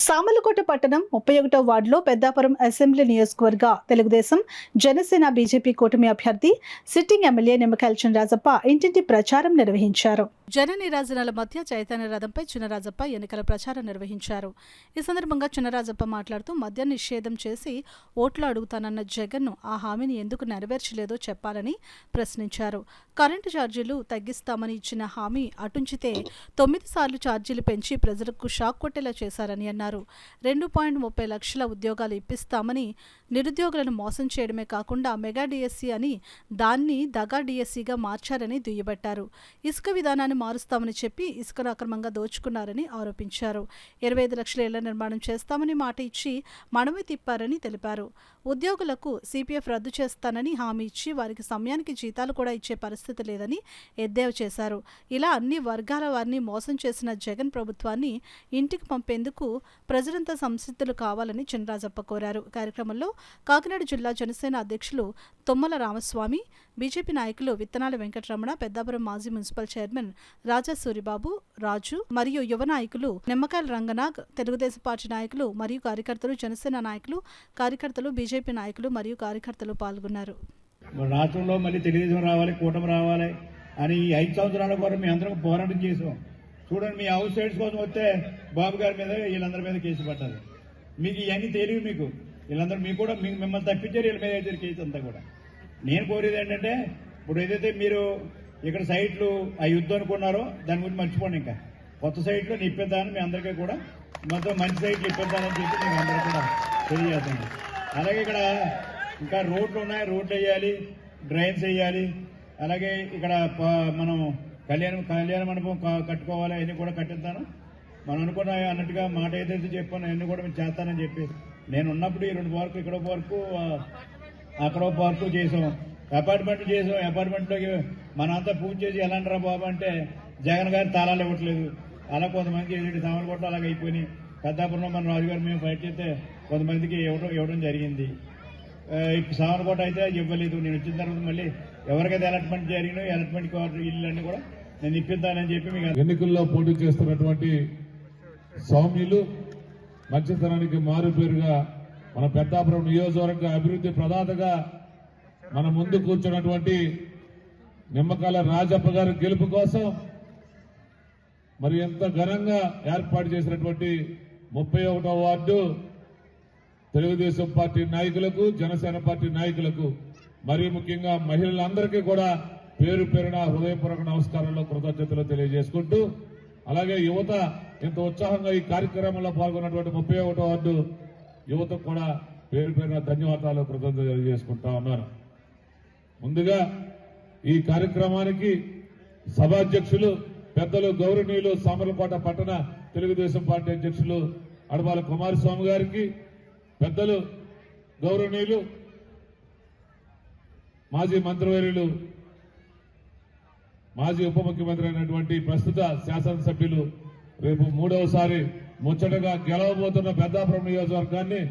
సామలకోట పట్టణం 31వ వార్డులో పెద్దాపురం అసెంబ్లీ నియోజకవర్గ తెలుగుదేశం జనసేన బీజేపీ కూటమి అభ్యర్థి సిట్టింగ్ ఎమ్మెల్యే నిమ్మకాయల చినరాజప్ప ఇంటింటి ప్రచారం నిర్వహించారు. జన నిరాజనాల మధ్య చైతన్య రథంపై చినరాజప్ప ఎన్నికల ప్రచారం నిర్వహించారు. ఈ సందర్భంగా చినరాజప్ప మాట్లాడుతూ మద్య నిషేధం చేసి ఓట్లు అడుగుతానన్న జగన్ను ఆ హామీని ఎందుకు నెరవేర్చలేదో చెప్పాలని ప్రశ్నించారు. కరెంటు ఛార్జీలు తగ్గిస్తామని ఇచ్చిన హామీ అటుంచితే 9 సార్లు ఛార్జీలు పెంచి ప్రజలకు షాక్ కొట్టేలా చేశారని అన్నారు. 2.30 లక్షల ఉద్యోగాలు ఇప్పిస్తామని నిరుద్యోగులను మోసం చేయడమే కాకుండా మెగా డిఎస్సీ అని దాన్ని దగా డిఎస్సీగా మార్చారని దుయ్యబట్టారు. ఇసుక విధానాన్ని మారుస్తామని చెప్పి ఇసుకను అక్రమంగా దోచుకున్నారని ఆరోపించారు. 25 లక్షల ఇళ్ల నిర్మాణం చేస్తామని మాట ఇచ్చి మనమే తిప్పారని తెలిపారు. ఉద్యోగులకు సిపిఎఫ్ రద్దు చేస్తానని హామీ ఇచ్చి వారికి సమయానికి జీతాలు కూడా ఇచ్చే పరిస్థితి లేదని ఎద్దేవా చేశారు. ఇలా అన్ని వర్గాల వారిని మోసం చేసిన జగన్ ప్రభుత్వాన్ని ఇంటికి పంపేందుకు ప్రజలంతా సంసిద్ధులు కావాలని చినరాజప్ప కోరారు. కార్యక్రమంలో కాకినాడ జిల్లా జనసేన అధ్యక్షులు తుమ్మల రామస్వామి, బీజేపీ నాయకులు విత్తనాల వెంకటరమణ, పెద్దాపురం మాజీ మున్సిపల్ చైర్మన్ రాజా సూరిబాబు, రాజు మరియు యువ నాయకులు నిమ్మకాయల రంగనాగ్, తెలుగుదేశం పార్టీ నాయకులు మరియు కార్యకర్తలు, జనసేన నాయకులు, కార్యకర్తలు, బీజేపీ నాయకులు మరియు కార్యకర్తలు పాల్గొన్నారు. రాష్ట్రంలో మళ్ళీ తెలుగుదేశం రావాలి, కూటమి రావాలి అని ఈ 5 సంవత్సరాల వరకు మేము అందరం పోరాటం చేసాం. చూడండి, మీ హౌస్ సైడ్స్ కోసం వస్తే బాబు గారి మీద వీళ్ళందరి మీద కేసు పడ్డారు. మీకు ఇవన్నీ తెలియదు. మీకు వీళ్ళందరూ మీకు కూడా మిమ్మల్ని తప్పించారు. వీళ్ళ మీద అయితే కేసు అంతా కూడా. నేను కోరేది ఏంటంటే, ఇప్పుడు ఏదైతే మీరు ఇక్కడ సైట్లు ఆ యుద్ధం అనుకున్నారో దాని గురించి మర్చిపోండి. ఇంకా కొత్త సైట్లు ఇప్పిద్దామని మీ అందరికీ కూడా మొత్తం మంచి సైట్లు ఇప్పిద్దామని చెప్పి మీకు అందరూ కూడా తెలియజేస్తాను. అలాగే ఇక్కడ ఇంకా రోడ్లు ఉన్నాయి, రోడ్లు వేయాలి, డ్రైన్స్ వేయాలి. అలాగే ఇక్కడ మనం కళ్యాణ మండపం కట్టుకోవాలి, అవన్నీ కూడా కట్టిస్తాను. మనం అనుకున్న అన్నట్టుగా మాట ఏదైతే చెప్పానో అవన్నీ కూడా మేము చేస్తానని చెప్పి నేను ఉన్నప్పుడు ఈ 2 పార్కు, ఇక్కడ పార్కు, అక్కడ పార్కు చేసాం, అపార్ట్మెంట్ చేసాం. అపార్ట్మెంట్లోకి మనంతా పూజ చేసి ఎలాంటిరా బాబు అంటే జగన్ గారి తాళాలు ఇవ్వట్లేదు. అలా కొంతమందికి ఎదుటి సామలకోట అలాగే అయిపోయి పెద్దాపురంలో మన రాజుగారు మేము ఫైట్ చేస్తే కొంతమందికి ఇవ్వడం జరిగింది. సామలకోట అయితే ఇవ్వలేదు. నేను వచ్చిన తర్వాత మళ్ళీ ఎవరికైతే అలాట్మెంట్ జరిగినో అలాట్మెంట్ ఇల్లు కూడా నేను ఇప్పిద్దానని చెప్పి మీకు ఎన్నికల్లో పోటీ చేస్తున్నటువంటి సౌమ్యులు, మంచితనానికి మారు పేరుగా మన పెద్దాపురం నియోజకవర్గ అభివృద్ధి ప్రదాతగా మన ముందు కూర్చున్నటువంటి నిమ్మకాయల రాజప్ప గారి గెలుపు కోసం మరి ఎంత ఘనంగా ఏర్పాటు చేసినటువంటి 31వ వార్డు తెలుగుదేశం పార్టీ నాయకులకు, జనసేన పార్టీ నాయకులకు, మరియు ముఖ్యంగా మహిళలందరికీ కూడా పేరు పేరున హృదయపూర్వక నమస్కారాలు, కృతజ్ఞతలు తెలియజేసుకుంటూ, అలాగే యువత ఇంత ఉత్సాహంగా ఈ కార్యక్రమంలో పాల్గొన్నటువంటి 31వ వార్డు యువతకు కూడా పేరు పేరున ధన్యవాదాలు, కృతజ్ఞతలు తెలియజేసుకుంటా ఉన్నాను. ముందుగా ఈ కార్యక్రమానికి సభాధ్యక్షులు పెద్దలు గౌరవనీయులు సామర్లకోట పట్టణ తెలుగుదేశం పార్టీ అధ్యక్షులు అడబాల కుమారస్వామి గారికి, పెద్దలు గౌరవనీయులు మాజీ మంత్రివర్యులు, మాజీ ఉప ముఖ్యమంత్రి అయినటువంటి ప్రస్తుత శాసనసభ్యులు, రేపు 3వసారి ముచ్చటగా గెలవబోతున్న పెద్దాపురం నియోజకవర్గాన్ని